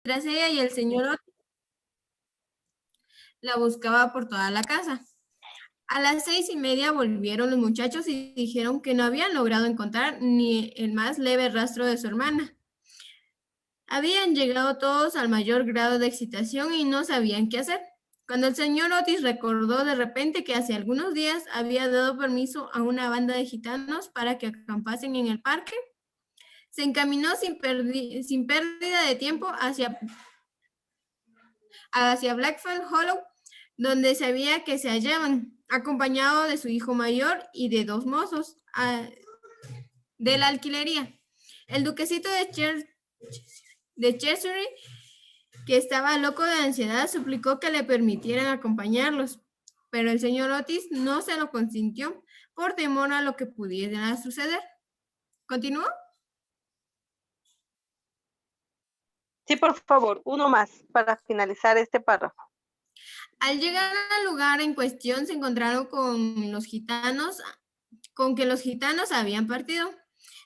Tras ella y el señor Otis la buscaba por toda la casa. A las 6:30 volvieron los muchachos y dijeron que no habían logrado encontrar ni el más leve rastro de su hermana. Habían llegado todos al mayor grado de excitación y no sabían qué hacer. Cuando el señor Otis recordó de repente que hace algunos días había dado permiso a una banda de gitanos para que acampasen en el parque, se encaminó sin pérdida de tiempo hacia Blackfell Hollow, donde sabía que se hallaban, acompañado de su hijo mayor y de dos mozos de la alquilería. El duquesito de Cheshire, que estaba loco de ansiedad, suplicó que le permitieran acompañarlos, pero el señor Otis no se lo consintió por temor a lo que pudiera suceder. ¿Continúo? Sí, por favor, uno más para finalizar este párrafo. Al llegar al lugar en cuestión se encontraron con que los gitanos habían partido,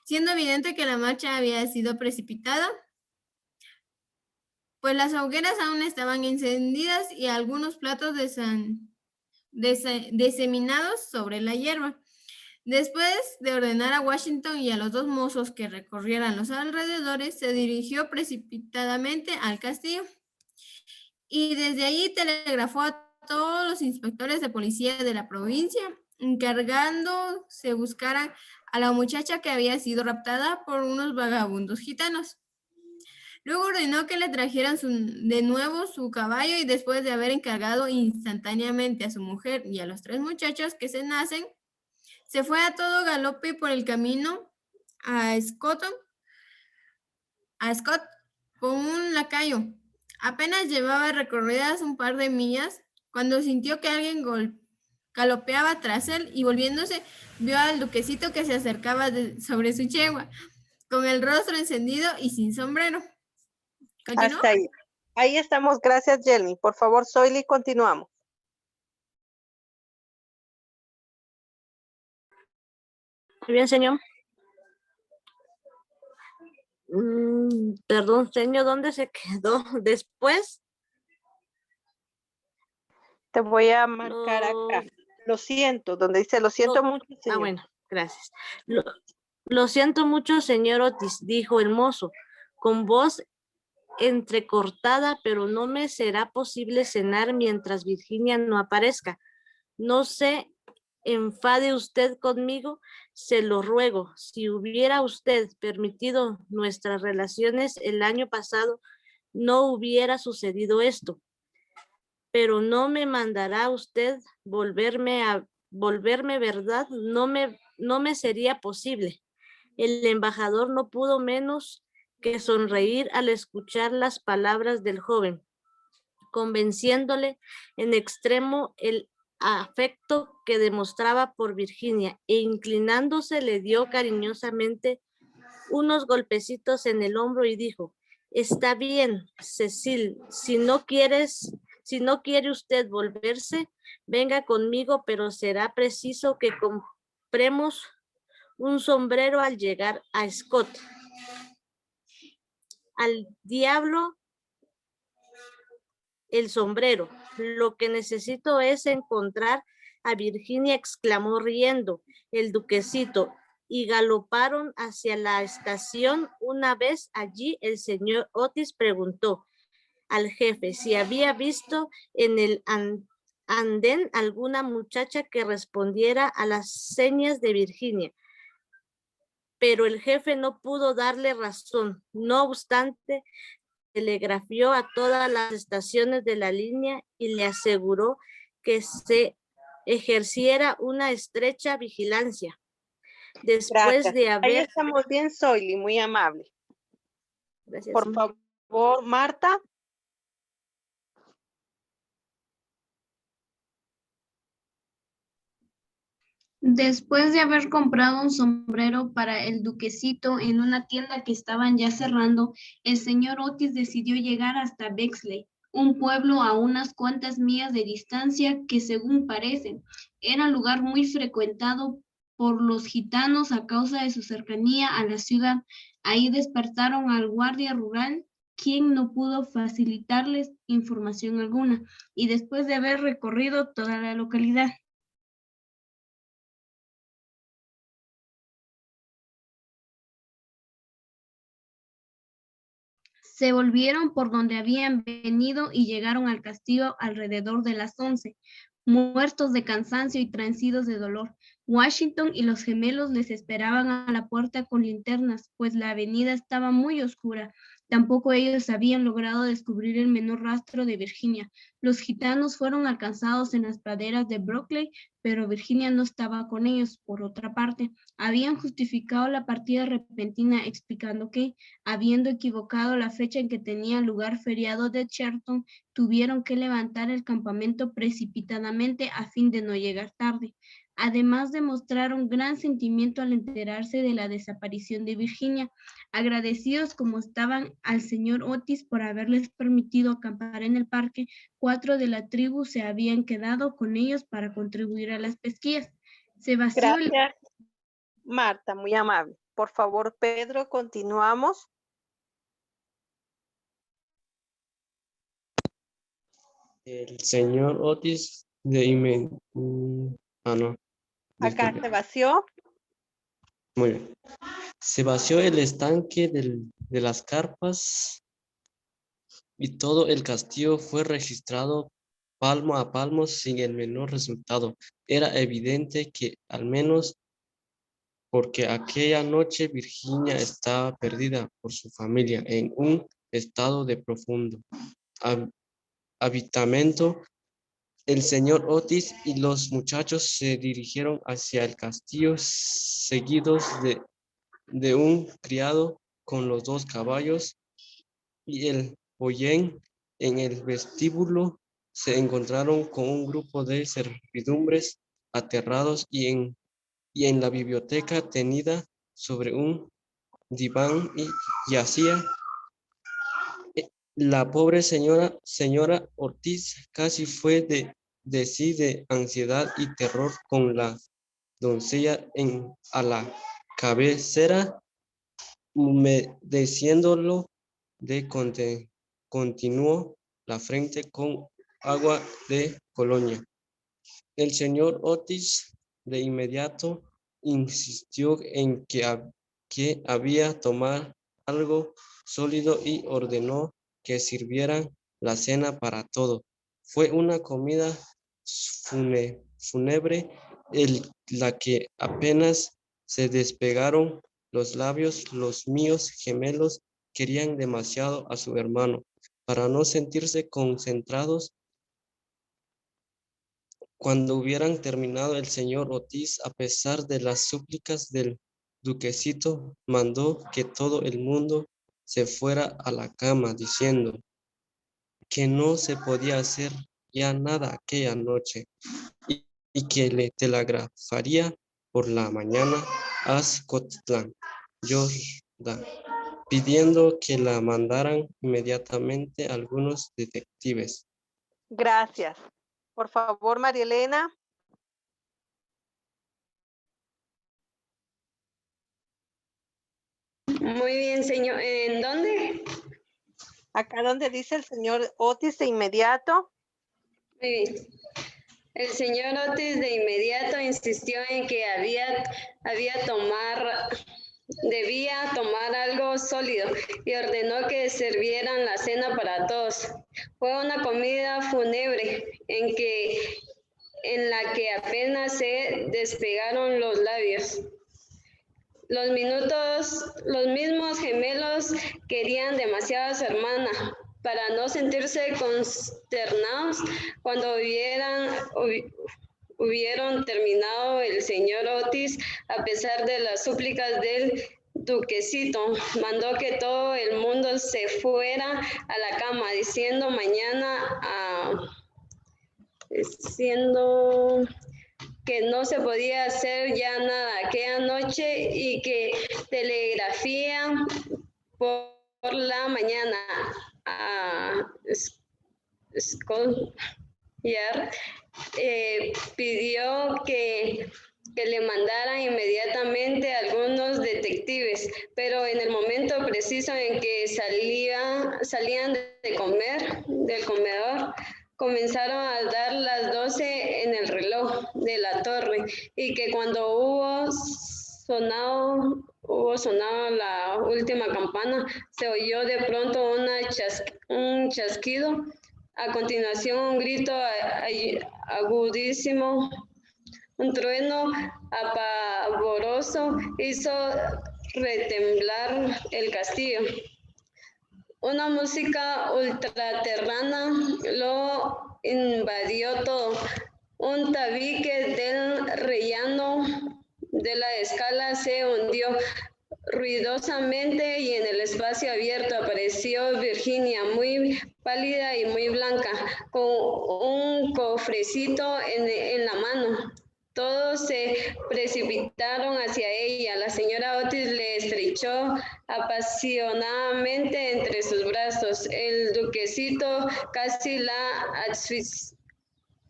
siendo evidente que la marcha había sido precipitada, pues las hogueras aún estaban encendidas y algunos platos diseminados sobre la hierba. Después de ordenar a Washington y a los dos mozos que recorrieran los alrededores, se dirigió precipitadamente al castillo y desde allí telegrafó a todos los inspectores de policía de la provincia, encargándose buscaran a la muchacha que había sido raptada por unos vagabundos gitanos. Luego ordenó que le trajeran de nuevo su caballo y después de haber encargado instantáneamente a su mujer y a los tres muchachos que se nacen, se fue a todo galope por el camino a Scott con un lacayo. Apenas llevaba recorridas un par de millas cuando sintió que alguien galopeaba tras él y volviéndose vio al duquesito que se acercaba sobre su yegua, con el rostro encendido y sin sombrero. ¿Continúo? Hasta ahí. Ahí estamos. Gracias, Jelmy. Por favor, Soily, continuamos. Muy bien, señor. Perdón, señor, ¿dónde se quedó después? Te voy a marcar acá. Lo siento, donde dice lo siento mucho, señor. Bueno, gracias. Lo siento mucho, señor Otis, dijo el mozo, con voz entrecortada, pero no me será posible cenar mientras Virginia no aparezca. No se enfade usted conmigo, se lo ruego. Si hubiera usted permitido nuestras relaciones el año pasado, no hubiera sucedido esto. Pero no me mandará usted volverme, ¿verdad? No me sería posible. El embajador no pudo menos que sonreír al escuchar las palabras del joven, convenciéndole en extremo el afecto que demostraba por Virginia, e inclinándose le dio cariñosamente unos golpecitos en el hombro y dijo: está bien, Cecil, si no quiere usted volverse, venga conmigo, pero será preciso que compremos un sombrero al llegar a Scott. Al diablo el sombrero. Lo que necesito es encontrar a Virginia, exclamó riendo el duquesito, y galoparon hacia la estación. Una vez allí, el señor Otis preguntó al jefe si había visto en el andén alguna muchacha que respondiera a las señas de Virginia. Pero el jefe no pudo darle razón. No obstante, telegrafió a todas las estaciones de la línea y le aseguró que se ejerciera una estrecha vigilancia. Después Gracias. de haber... Ahí estamos bien, Soily, muy amable. Gracias. Por favor, Marta. Después de haber comprado un sombrero para el duquesito en una tienda que estaban ya cerrando, el señor Otis decidió llegar hasta Bexley, un pueblo a unas cuantas millas de distancia que, según parece, era lugar muy frecuentado por los gitanos a causa de su cercanía a la ciudad. Ahí despertaron al guardia rural quien no pudo facilitarles información alguna, y después de haber recorrido toda la localidad. Se volvieron por donde habían venido y llegaron al castillo alrededor de las 11, muertos de cansancio y transidos de dolor. Washington y los gemelos les esperaban a la puerta con linternas, pues la avenida estaba muy oscura. Tampoco ellos habían logrado descubrir el menor rastro de Virginia. Los gitanos fueron alcanzados en las praderas de Brooklyn, pero Virginia no estaba con ellos. Por otra parte, habían justificado la partida repentina explicando que, habiendo equivocado la fecha en que tenía lugar feriado de Cherton, tuvieron que levantar el campamento precipitadamente a fin de no llegar tarde. Además, demostraron gran sentimiento al enterarse de la desaparición de Virginia, agradecidos como estaban al señor Otis por haberles permitido acampar en el parque. 4 de la tribu se habían quedado con ellos para contribuir a las pesquisas. Se vació el... Gracias, Marta, muy amable. Por favor, Pedro, continuamos. El señor Otis de no, Acá disculpe. se vació. Muy bien. Se vació el estanque de las carpas y todo el castillo fue registrado palmo a palmo sin el menor resultado. Era evidente que al menos porque aquella noche Virginia estaba perdida por su familia en un estado de profundo habitamiento. El señor Otis y los muchachos se dirigieron hacia el castillo seguidos de un criado con los 2 caballos y el boyén. En el vestíbulo se encontraron con un grupo de servidumbres aterrados y en la biblioteca tenida sobre un diván y yacía la pobre señora Ortiz. Casi fue de sí de ansiedad y terror con la doncella a la cabecera, humedeciéndolo de continuo la frente con agua de colonia. El señor Otis de inmediato insistió en que había tomar algo sólido y ordenó que sirvieran la cena para todo. Fue una comida fúnebre la que apenas se despegaron los labios. Los míos gemelos querían demasiado a su hermano para no sentirse concentrados. Cuando hubieran terminado, el señor Otis, a pesar de las súplicas del duquesito, mandó que todo el mundo se fuera a la cama, diciendo que no se podía hacer ya nada aquella noche y que le telegrafaría por la mañana a Scotland Yard, pidiendo que la mandaran inmediatamente algunos detectives. Gracias. Por favor, María Elena. Muy bien, señor. ¿En dónde? Acá donde dice el señor Otis de inmediato. Muy bien. El señor Otis de inmediato insistió en que debía tomar algo sólido y ordenó que sirvieran la cena para todos. Fue una comida fúnebre en la que apenas se despegaron los labios. Los mismos gemelos querían demasiado a su hermana para no sentirse consternados. Cuando hubieron terminado, el señor Otis, a pesar de las súplicas del duquesito, mandó que todo el mundo se fuera a la cama, diciendo que no se podía hacer ya nada aquella noche y que telegrafían por la mañana a Scotland Yard. Pidió que que le mandaran inmediatamente a algunos detectives, pero en el momento preciso en que salían de comer, del comedor, comenzaron a dar las 12 en el reloj de la torre y que cuando hubo sonado la última campana, se oyó de pronto un chasquido, a continuación un grito agudísimo, un trueno apavoroso hizo retemblar el castillo. Una música ultraterrana lo invadió todo. Un tabique del rellano de la escala se hundió ruidosamente y en el espacio abierto apareció Virginia, muy pálida y muy blanca, con un cofrecito en la mano. Todos se precipitaron hacia ella. La señora Otis le estrechó apasionadamente entre sus brazos. El duquesito casi la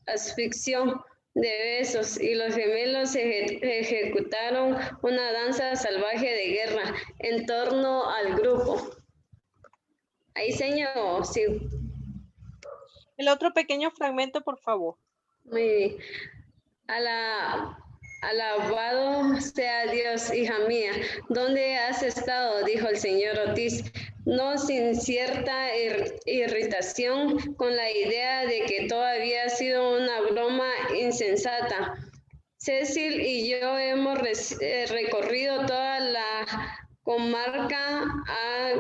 asfixió de besos y los gemelos ejecutaron una danza salvaje de guerra en torno al grupo. Ahí, señor, sí. El otro pequeño fragmento, por favor. Muy bien. Alabado sea Dios, hija mía. ¿Dónde has estado? Dijo el señor Otis, no sin cierta irritación con la idea de que todo había sido una broma insensata. Cecil y yo hemos recorrido toda la comarca a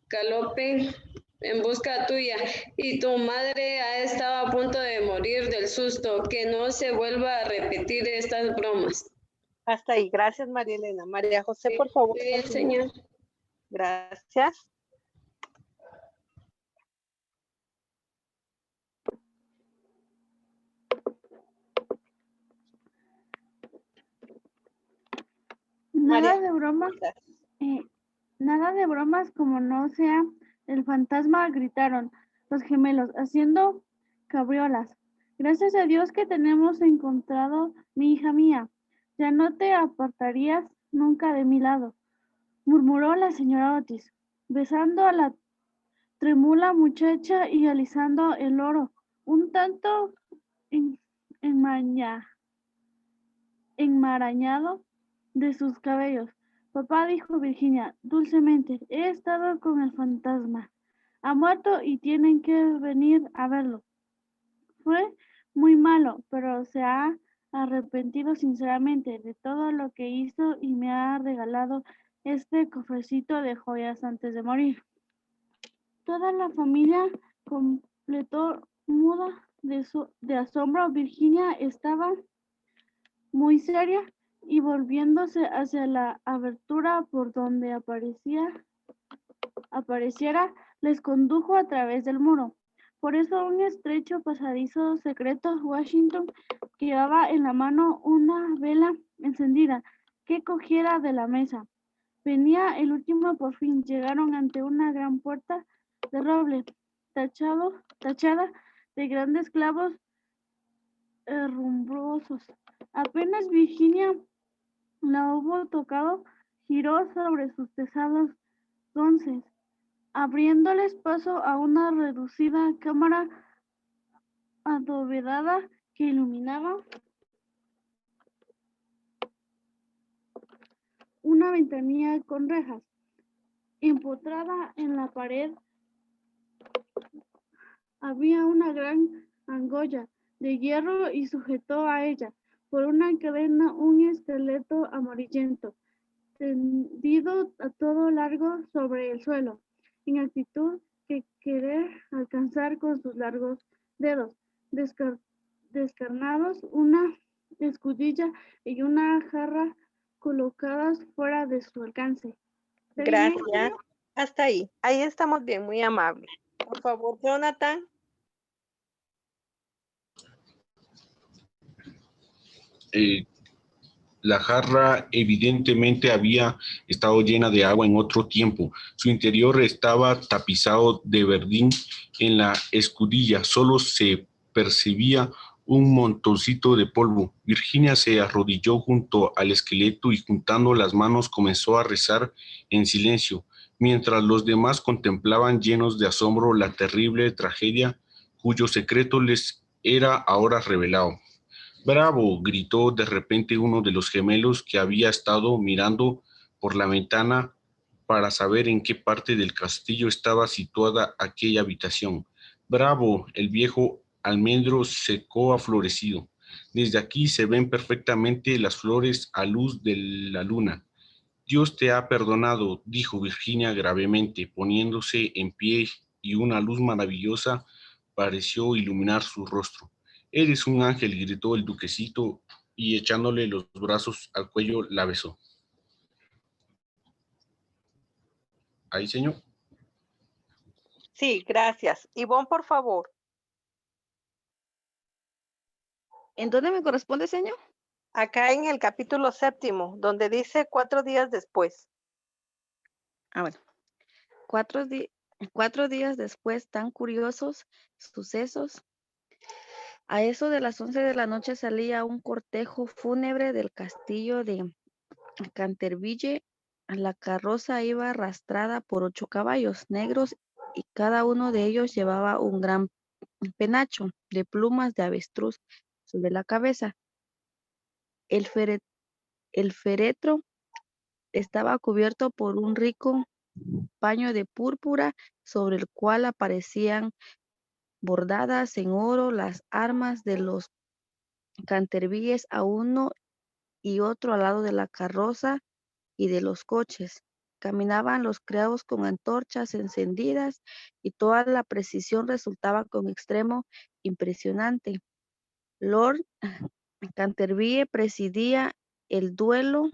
galope en busca tuya, y tu madre ha estado a punto de morir del susto. Que no se vuelva a repetir estas bromas. Hasta ahí. Gracias, María Elena. María José, por favor. Bien, señor. Gracias. Nada de bromas, nada de bromas como no sea el fantasma, gritaron los gemelos, haciendo cabriolas. Gracias a Dios que tenemos encontrado, mi hija mía. Ya no te apartarías nunca de mi lado, murmuró la señora Otis, besando a la trémula muchacha y alisando el oro, un tanto enmarañado de sus cabellos. Papá, dijo Virginia dulcemente, he estado con el fantasma. Ha muerto y tienen que venir a verlo. Fue muy malo, pero se ha arrepentido sinceramente de todo lo que hizo y me ha regalado este cofrecito de joyas antes de morir. Toda la familia completó muda de asombro. Virginia estaba muy seria y volviéndose hacia la abertura por donde apareciera, les condujo a través del muro. Por eso un estrecho pasadizo secreto. Washington llevaba en la mano una vela encendida que cogiera de la mesa. Venía el último por fin. Llegaron ante una gran puerta de roble tachada de grandes clavos herrumbrosos. Apenas Virginia la hubo tocado, giró sobre sus pesados gonces, abriéndoles paso a una reducida cámara abovedada que iluminaba una ventanilla con rejas. Empotrada en la pared había una gran argolla de hierro y sujetó a ella por una cadena un esqueleto amarillento, tendido a todo largo sobre el suelo, en actitud que querer alcanzar con sus largos dedos descarnados una escudilla y una jarra colocadas fuera de su alcance. Gracias. Hasta ahí. Ahí estamos bien, muy amable. Por favor, Jonathan. La jarra evidentemente había estado llena de agua en otro tiempo. Su interior estaba tapizado de verdín. En la escudilla solo se percibía un montoncito de polvo. Virginia se arrodilló junto al esqueleto y juntando las manos comenzó a rezar en silencio, mientras los demás contemplaban llenos de asombro la terrible tragedia cuyo secreto les era ahora revelado. ¡Bravo!, gritó de repente uno de los gemelos que había estado mirando por la ventana para saber en qué parte del castillo estaba situada aquella habitación. ¡Bravo! El viejo almendro seco ha florecido. Desde aquí se ven perfectamente las flores a luz de la luna. Dios te ha perdonado, dijo Virginia gravemente, poniéndose en pie, y una luz maravillosa pareció iluminar su rostro. Eres un ángel, gritó el duquesito, y echándole los brazos al cuello la besó. Ahí, señor. Sí, gracias. Ivonne, por favor. ¿En dónde me corresponde, señor? Acá en el capítulo 7, donde dice 4 días después. Ah, bueno. 4 días después, tan curiosos sucesos. A eso de las 11 de la noche salía un cortejo fúnebre del castillo de Canterville. La carroza iba arrastrada por 8 caballos negros y cada uno de ellos llevaba un gran penacho de plumas de avestruz sobre la cabeza. El féretro estaba cubierto por un rico paño de púrpura sobre el cual aparecían bordadas en oro las armas de los Cantervilles a uno y otro al lado de la carroza y de los coches. Caminaban los criados con antorchas encendidas y toda la precisión resultaba con extremo impresionante. Lord Canterville presidía el duelo.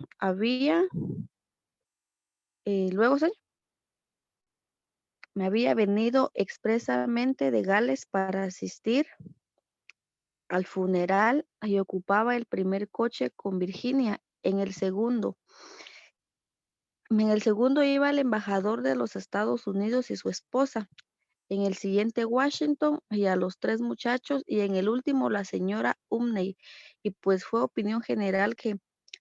Luego, señor, me había venido expresamente de Gales para asistir al funeral y ocupaba el primer coche con Virginia. En el segundo iba el embajador de los Estados Unidos y su esposa. En el siguiente Washington y a los 3 muchachos, y en el último la señora Umney. Y pues fue opinión general que,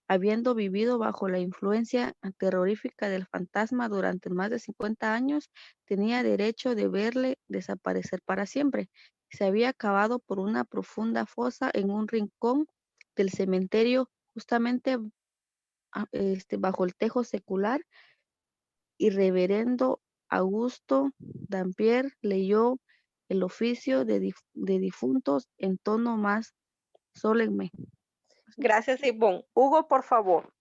habiendo vivido bajo la influencia terrorífica del fantasma durante más de 50 años, tenía derecho de verle desaparecer para siempre. Se había cavado por una profunda fosa en un rincón del cementerio, justamente bajo el tejo secular, y reverendo Augusto Dampier leyó el oficio de difuntos en tono más solemne. Gracias, Ivonne. Hugo, por favor.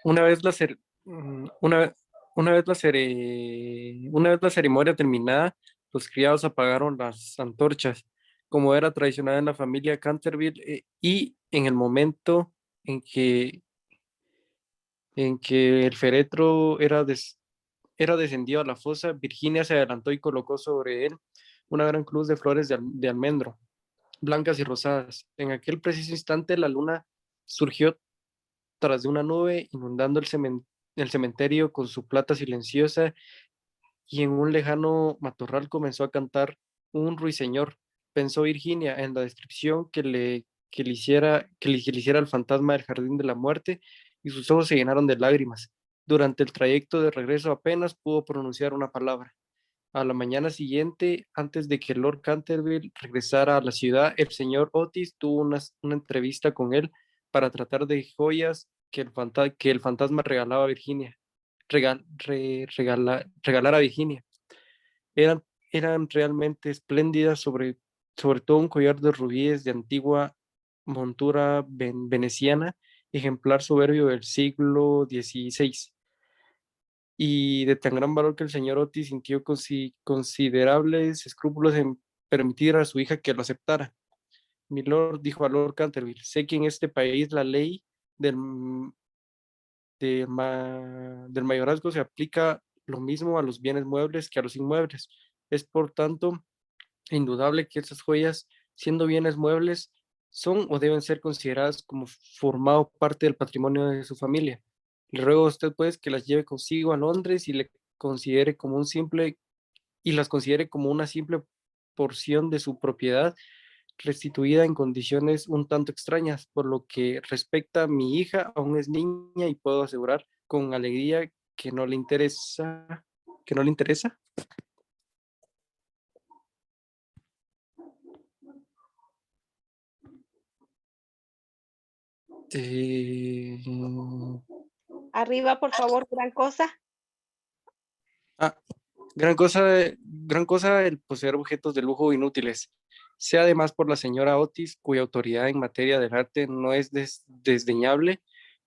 Una vez la ceremonia terminada, los criados apagaron las antorchas, como era tradicional en la familia Canterville, y en el momento en que el féretro era descendido a la fosa, Virginia se adelantó y colocó sobre él una gran cruz de flores de almendro, blancas y rosadas. En aquel preciso instante la luna surgió tras de una nube, inundando el cementerio con su plata silenciosa, y en un lejano matorral comenzó a cantar un ruiseñor. Pensó Virginia en la descripción que le hiciera el fantasma del jardín de la muerte, y sus ojos se llenaron de lágrimas. Durante el trayecto de regreso apenas pudo pronunciar una palabra. A la mañana siguiente, antes de que Lord Canterville regresara a la ciudad, el señor Otis tuvo una entrevista con él para tratar de joyas que el fantasma regalaba a Virginia. Regalar a Virginia. Eran realmente espléndidas, sobre todo un collar de rubíes de antigua montura veneciana, ejemplar soberbio del siglo XVI, y de tan gran valor que el señor Otis sintió considerables escrúpulos en permitir a su hija que lo aceptara. Mi lord, dijo a Lord Canterville, sé que en este país la ley del mayorazgo se aplica lo mismo a los bienes muebles que a los inmuebles. Es por tanto indudable que esas joyas, siendo bienes muebles, son o deben ser consideradas como formado parte del patrimonio de su familia. Le ruego a usted, pues, que las lleve consigo a Londres y le considere como un simple y las considere como una simple porción de su propiedad restituida en condiciones un tanto extrañas. Por lo que respecta a mi hija, aún es niña y puedo asegurar con alegría que no le interesa, que no le interesa. Eh, Arriba, por favor, gran cosa. ah, gran cosa el poseer objetos de lujo inútiles, sea además por la señora Otis, cuya autoridad en materia del arte no es desdeñable,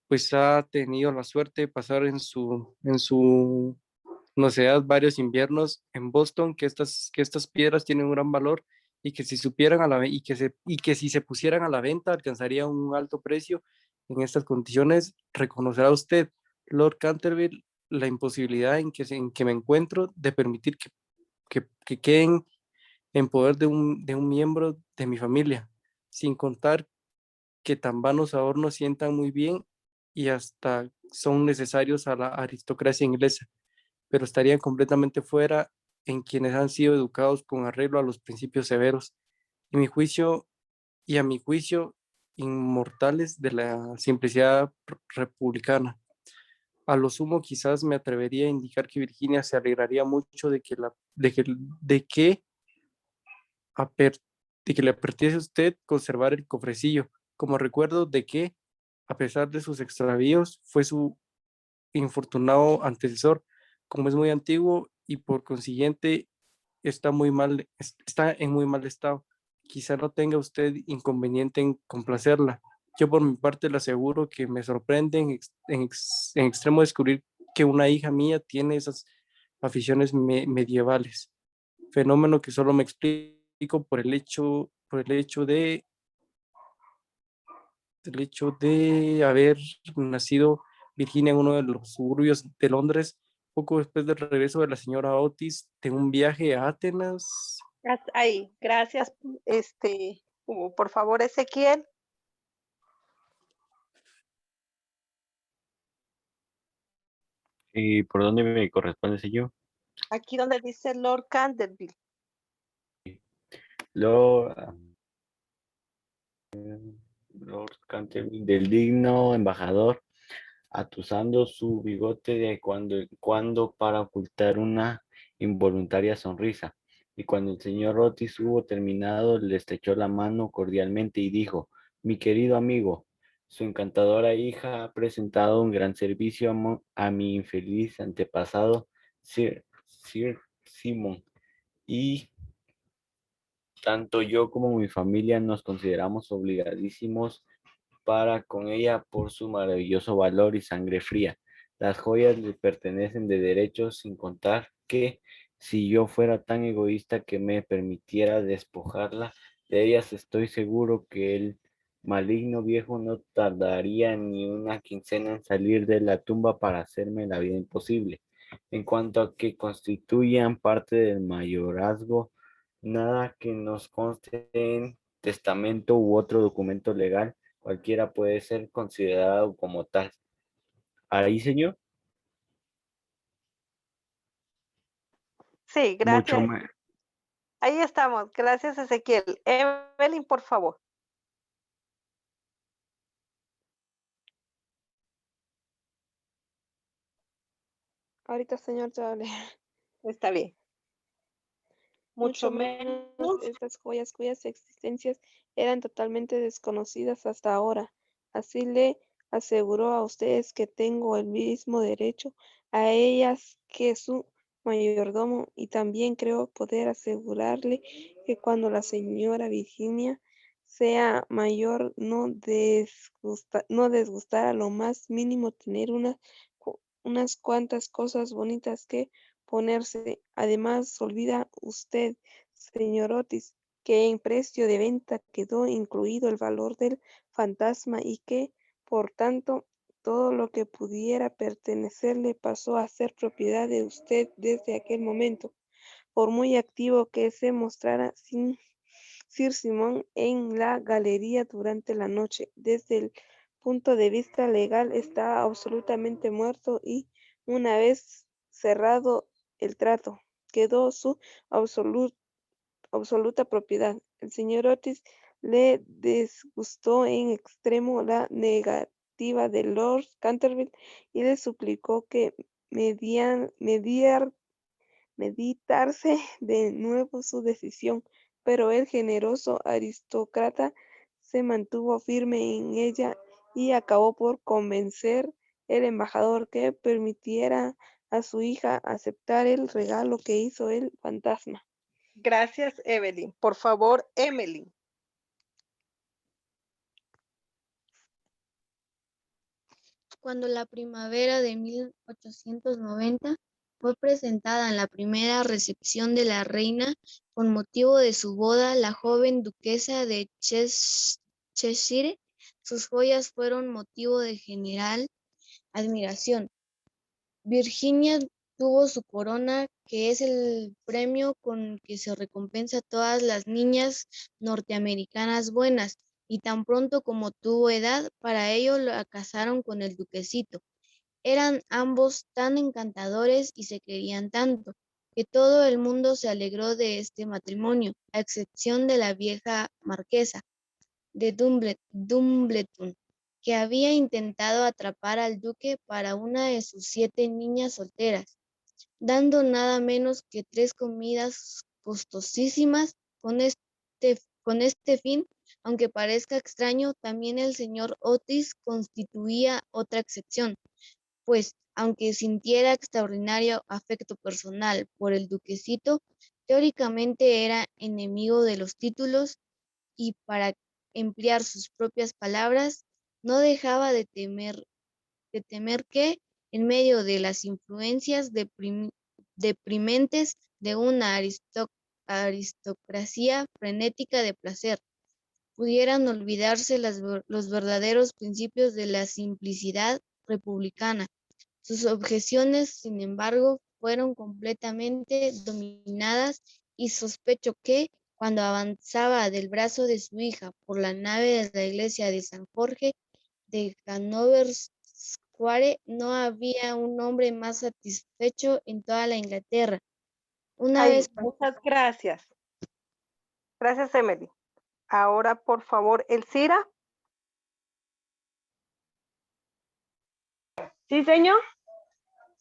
pues ha tenido la suerte de pasar en su nocedad varios inviernos en Boston, que estas piedras tienen un gran valor y que si supieran a y que si se pusieran a la venta alcanzaría un alto precio. En estas condiciones, reconocerá usted, Lord Canterville, la imposibilidad en que me encuentro de permitir que queden en poder de un miembro de mi familia, sin contar que tan vanos adornos sientan muy bien y hasta son necesarios a la aristocracia inglesa, pero estarían completamente fuera en quienes han sido educados con arreglo a los principios severos y y a mi juicio inmortales de la simplicidad republicana. A lo sumo, quizás me atrevería a indicar que Virginia se alegraría mucho de que, aper- de que le permitiese a usted conservar el cofrecillo, como recuerdo de que, a pesar de sus extravíos, fue su infortunado antecesor. Como es muy antiguo y por consiguiente está en muy mal estado. Quizá no tenga usted inconveniente en complacerla. Yo por mi parte le aseguro que me sorprende en extremo descubrir que una hija mía tiene esas aficiones medievales, fenómeno que solo me explico el hecho de haber nacido Virginia en uno de los suburbios de Londres poco después del regreso de la señora Otis de un viaje a Atenas. Hasta ahí, gracias. Por favor, Ezequiel. ¿Y por dónde me corresponde, señor? Aquí donde dice Lord Canterville. Lord, Lord Canterville, del digno embajador, atusando su bigote de cuando en cuando para ocultar una involuntaria sonrisa. Y cuando el señor Otis hubo terminado, le estrechó la mano cordialmente y dijo: mi querido amigo, su encantadora hija ha presentado un gran servicio a mi infeliz antepasado, Sir Simon, y tanto yo como mi familia nos consideramos obligadísimos para con ella por su maravilloso valor y sangre fría. Las joyas le pertenecen de derecho, sin contar que si yo fuera tan egoísta que me permitiera despojarla de ellas, estoy seguro que el maligno viejo no tardaría ni una quincena en salir de la tumba para hacerme la vida imposible. En cuanto a que constituyan parte del mayorazgo, nada que nos conste en testamento u otro documento legal, cualquiera puede ser considerado como tal. Ahí, señor. Sí, Mucho gracias. más. Ahí estamos. Gracias, Ezequiel. Evelyn, por favor. Ahorita, señor, ya hablé. Está bien. Mucho menos estas joyas cuyas existencias eran totalmente desconocidas hasta ahora. Así le aseguró a ustedes que tengo el mismo derecho a ellas que su mayordomo, y también creo poder asegurarle que cuando la señora Virginia sea mayor no desgustará lo más mínimo tener unas cuantas cosas bonitas que ponerse. Además, olvida usted, señor Otis, que en precio de venta quedó incluido el valor del fantasma y que, por tanto, todo lo que pudiera pertenecerle pasó a ser propiedad de usted desde aquel momento. Por muy activo que se mostrara Sir Simon en la galería durante la noche, desde el punto de vista legal está absolutamente muerto y una vez cerrado el trato, quedó su absoluta propiedad. El señor Otis le disgustó en extremo la negativa de Lord Canterville y le suplicó que meditarse de nuevo su decisión, pero el generoso aristócrata se mantuvo firme en ella y acabó por convencer el embajador que permitiera a su hija aceptar el regalo que hizo el fantasma. Gracias, Evelyn. Por favor, Emily. Cuando la primavera de 1890 fue presentada en la primera recepción de la reina con motivo de su boda, la joven duquesa de Cheshire, sus joyas fueron motivo de general admiración. Virginia tuvo su corona, que es el premio con que se recompensa a todas las niñas norteamericanas buenas, y tan pronto como tuvo edad para ello la casaron con el duquesito. Eran ambos tan encantadores y se querían tanto, que todo el mundo se alegró de este matrimonio, a excepción de la vieja marquesa de Dumbleton, que había intentado atrapar al duque para una de sus 7 niñas solteras, dando nada menos que 3 comidas costosísimas con este fin. Aunque parezca extraño, también el señor Otis constituía otra excepción, pues, aunque sintiera extraordinario afecto personal por el duquesito, teóricamente era enemigo de los títulos y, para emplear sus propias palabras, no dejaba de temer que, en medio de las influencias deprimentes de una aristocracia frenética de placer, pudieran olvidarse los verdaderos principios de la simplicidad republicana. Sus objeciones, sin embargo, fueron completamente dominadas, y sospecho que, cuando avanzaba del brazo de su hija por la nave de la iglesia de San Jorge de Hanover Square, no había un hombre más satisfecho en toda la Inglaterra. Muchas gracias. Gracias, Emily. Ahora, por favor, Elcira. Sí, señor.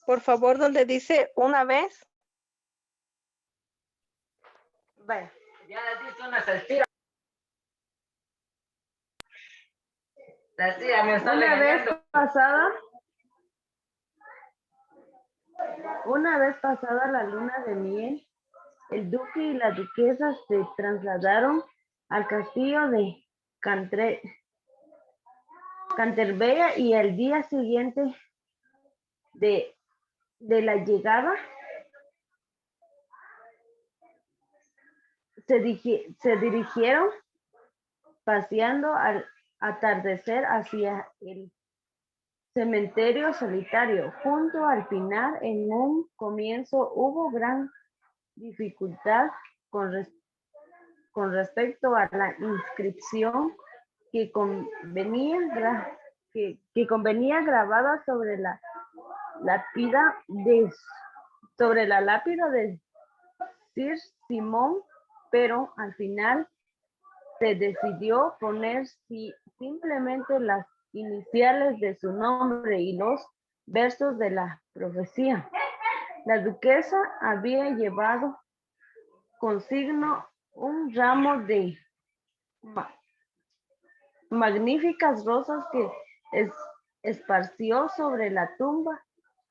Por favor, donde dice una vez. Vaya, ya necesito una salsita. La tía me está regañando. Una vez pasada la luna de miel, el duque y la duquesa se trasladaron al castillo de Canterbury, y al día siguiente de la llegada se dirigieron paseando al atardecer hacia el cementerio solitario. Junto al final, en un comienzo hubo gran dificultad con respecto a la inscripción que convenía grabada sobre la lápida de Sir Simon, pero al final se decidió poner simplemente las iniciales de su nombre y los versos de la profecía. La duquesa había llevado consigo un ramo de magníficas rosas que esparció sobre la tumba,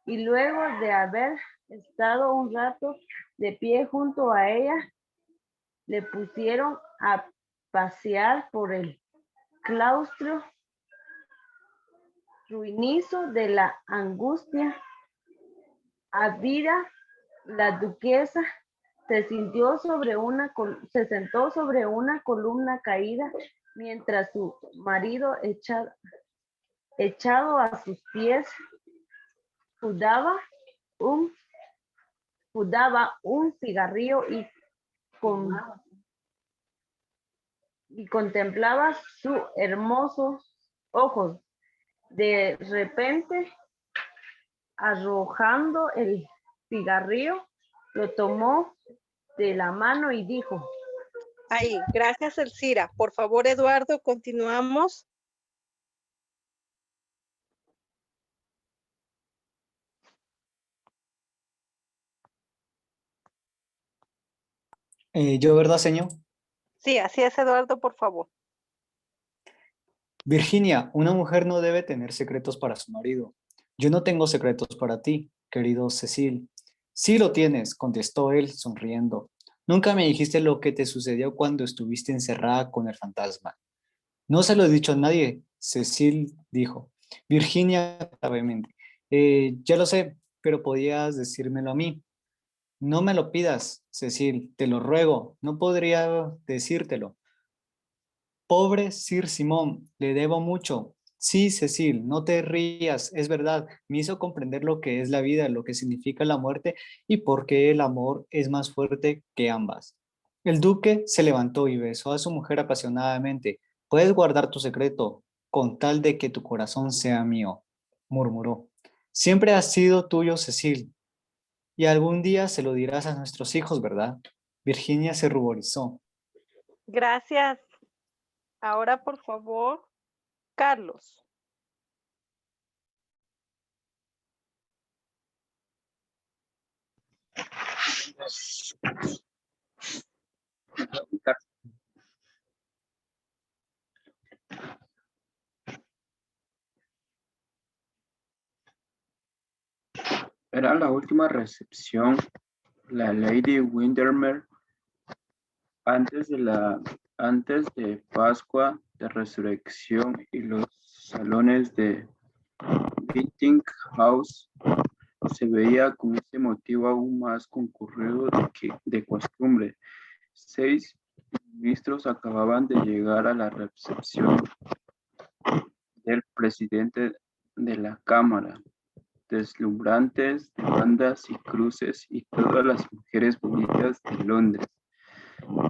y luego de haber estado un rato de pie junto a ella, le pusieron a pasear por el claustro ruinoso de la angustia. Ávida, la duquesa se sentó sobre una columna caída, mientras su marido, echado a sus pies, fumaba un cigarrillo y contemplaba sus hermosos ojos. De repente, arrojando el cigarrillo lo tomó de la mano y dijo. Ahí, gracias, Elcira. Por favor, Eduardo, continuamos. Yo, ¿verdad, señor? Sí, así es, Eduardo, por favor. Virginia, una mujer no debe tener secretos para su marido. Yo no tengo secretos para ti, querido Cecil. Sí lo tienes, contestó él, sonriendo. Nunca me dijiste lo que te sucedió cuando estuviste encerrada con el fantasma. No se lo he dicho a nadie, Cecil dijo. Virginia, gravemente. Ya lo sé, pero podías decírmelo a mí. No me lo pidas, Cecil, te lo ruego, no podría decírtelo. Pobre Sir Simón, le debo mucho. Sí, Cecil, no te rías, es verdad, me hizo comprender lo que es la vida, lo que significa la muerte y por qué el amor es más fuerte que ambas. El duque se levantó y besó a su mujer apasionadamente. Puedes guardar tu secreto, con tal de que tu corazón sea mío, murmuró. Siempre has sido tuyo, Cecil, y algún día se lo dirás a nuestros hijos, ¿verdad? Virginia se ruborizó. Gracias. Ahora, por favor, Carlos. Era la última recepción. La Lady Windermere antes de Pascua de Resurrección y los salones de Meeting House se veía con ese motivo aún más concurrido de costumbre. 6 ministros acababan de llegar a la recepción del presidente de la Cámara, deslumbrantes de bandas y cruces y todas las mujeres bonitas de Londres.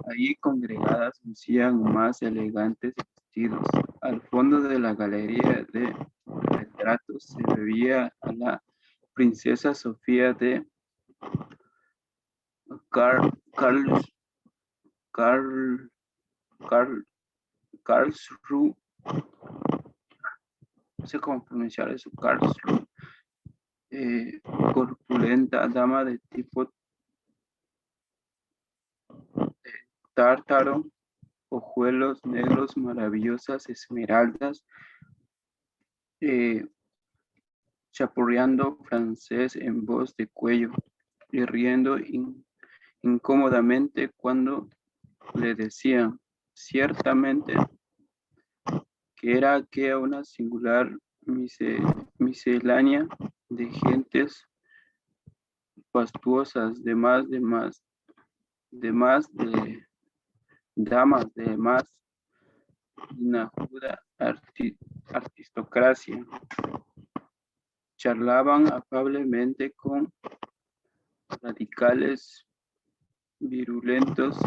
Allí congregadas lucían más elegantes vestidos. Al fondo de la galería de retratos se veía a la princesa Sofía de Karlsruhe, no sé cómo pronunciar eso, Karlsruhe, corpulenta dama de tipo tártaro, ojuelos negros, maravillosas esmeraldas, chapurreando francés en voz de cuello y riendo incómodamente cuando le decían ciertamente que era aquella una singular miscelánea de gentes fastuosas, de damas, de más inajuda aristocracia. Charlaban afablemente con radicales virulentos,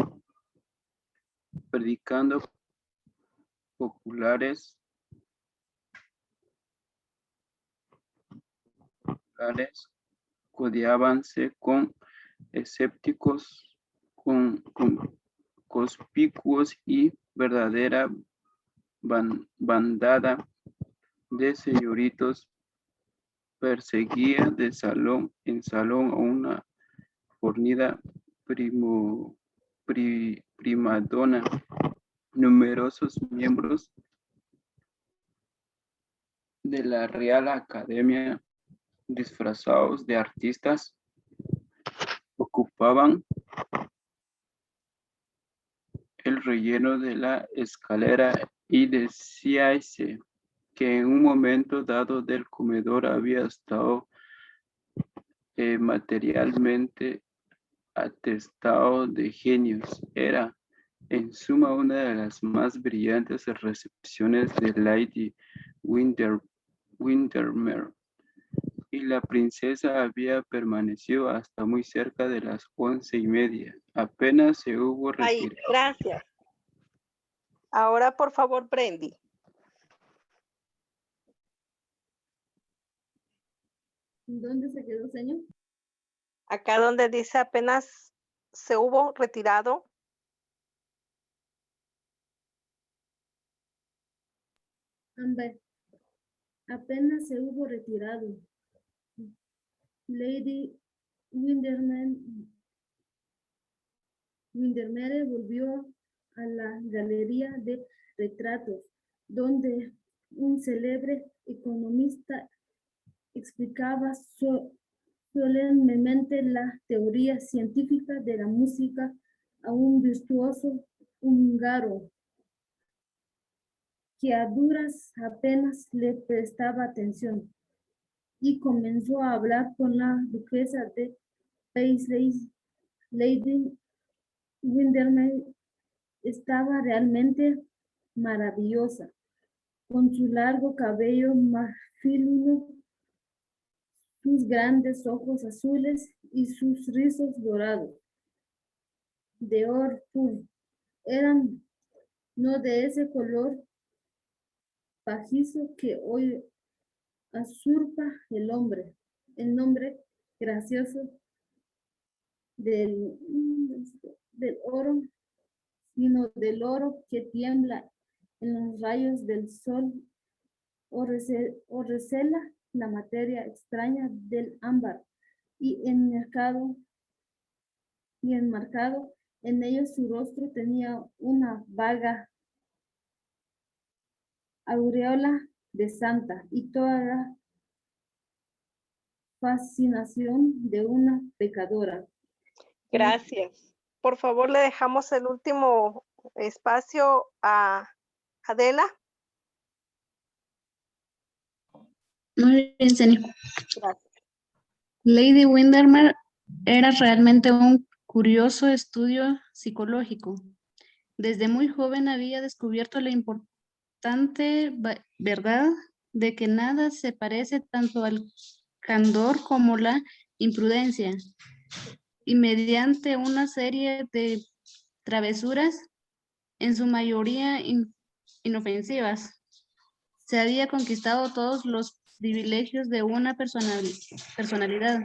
predicando populares, codeábanse con escépticos, con conspicuos y verdadera bandada de señoritos perseguía de salón en salón a una fornida primadona. Numerosos miembros de la Real Academia, disfrazados de artistas, ocupaban el relleno de la escalera y decíase que en un momento dado del comedor había estado materialmente atestado de genios. Era, en suma, una de las más brillantes recepciones de Lady Windermere, y la princesa había permanecido hasta muy cerca de las 11:30. Apenas se hubo Ahí, retirado. gracias. Ahora, por favor, Brendy. ¿Dónde se quedó, señor? Acá donde dice apenas se hubo retirado. Amber, apenas se hubo retirado. Lady Windermere volvió a la galería de retratos, donde un célebre economista explicaba solemnemente la teoría científica de la música a un virtuoso húngaro que a duras apenas le prestaba atención, y comenzó a hablar con la duquesa de Paisley. Lady Windermere estaba realmente maravillosa, con su largo cabello marfilino, sus grandes ojos azules y sus rizos dorados de oro puro. Eran no de ese color pajizo que hoy usurpa el nombre gracioso del oro, sino del oro que tiembla en los rayos del sol o recela la materia extraña del ámbar y enmarcado en ellos su rostro tenía una vaga aureola de santa y toda la fascinación de una pecadora. Gracias. Por favor, le dejamos el último espacio a Adela. Muy bien, Zeni. Gracias. Lady Windermere era realmente un curioso estudio psicológico. Desde muy joven había descubierto la importante verdad de que nada se parece tanto al candor como la imprudencia. Y mediante una serie de travesuras, en su mayoría inofensivas, se había conquistado todos los privilegios de una personalidad.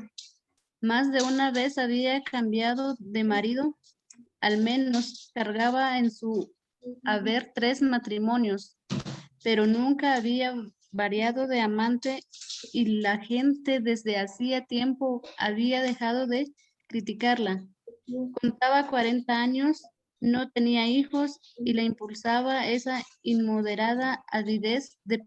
Más de una vez había cambiado de marido, al menos cargaba en su haber 3 matrimonios, pero nunca había variado de amante y la gente desde hacía tiempo había dejado de criticarla. Contaba 40 años, no tenía hijos y la impulsaba esa inmoderada avidez de